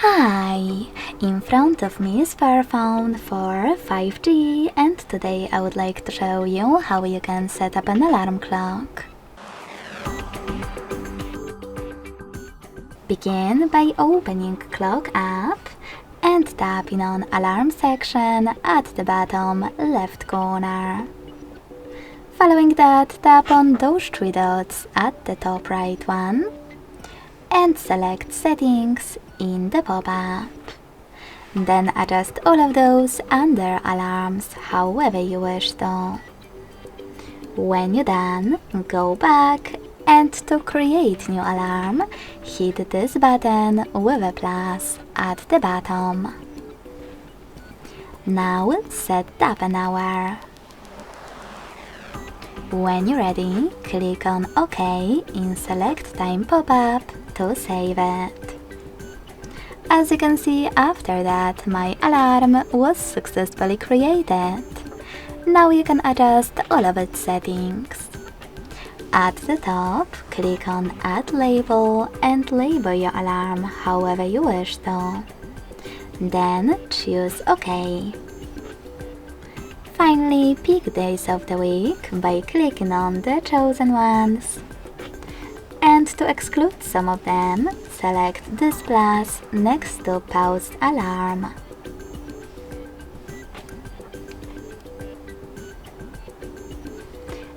Hi! In front of me is Fairphone for 5G, and today I would like to show you how you can set up an alarm clock. Begin by opening Clock app and tapping on Alarm section at the bottom left corner. Following that, tap on those three dots at the top right one and select Settings in the pop-up. Then adjust all of those under Alarms however you wish to. When you're done, go back and to create new alarm, hit this button with a plus at the bottom. Now set up an hour. When you're ready, click on OK in Select Time pop-up to save it. As you can see, after that, my alarm was successfully created. Now you can adjust all of its settings. At the top, click on Add Label and label your alarm however you wish to. Then choose OK. Finally, pick days of the week by clicking on the chosen ones. And to exclude some of them, select this plus next to Paused Alarm.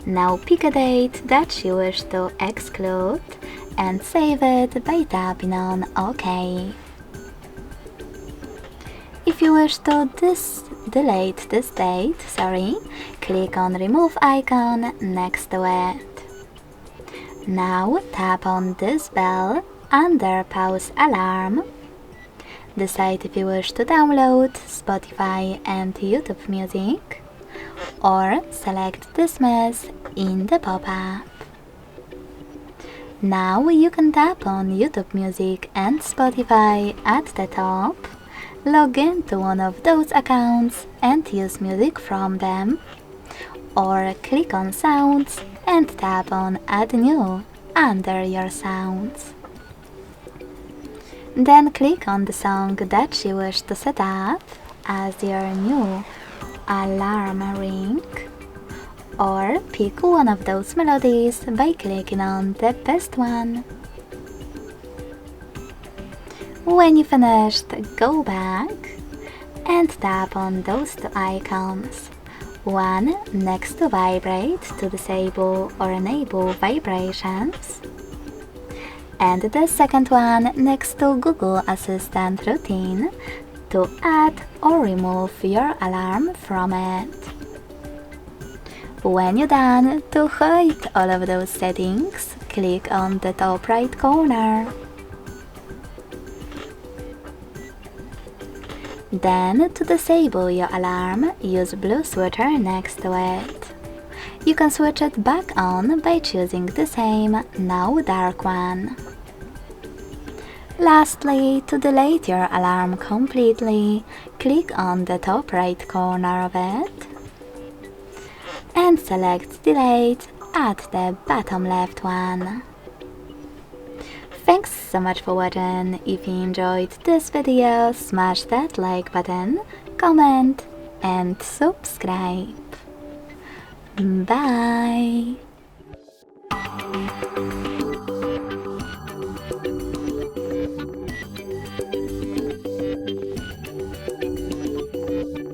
Now pick a date that you wish to exclude and save it by tapping on OK. If you wish to delete this date, click on Remove icon next to it. Now tap on this bell under Pause Alarm. Decide if you wish to download Spotify and YouTube Music, or select Dismiss in the pop-up. Now you can tap on YouTube Music and Spotify at the top, log into one of those accounts and use music from them, or click on Sounds and tap on Add New under your sounds. Then click on the song that you wish to set up as your new alarm ring, or pick one of those melodies by clicking on the best one. When you finished, go back and tap on those two icons, one next to Vibrate to disable or enable vibrations, and the second one next to Google Assistant Routine to add or remove your alarm from it. When you're done, to hide all of those settings, click on the top right corner. Then, to disable your alarm, use blue switcher next to it. You can switch it back on by choosing the same, now dark one. Lastly, to delete your alarm completely, click on the top right corner of it and select Delete at the bottom left one. Thanks so much for watching. If you enjoyed this video, smash that like button, comment and subscribe. Bye!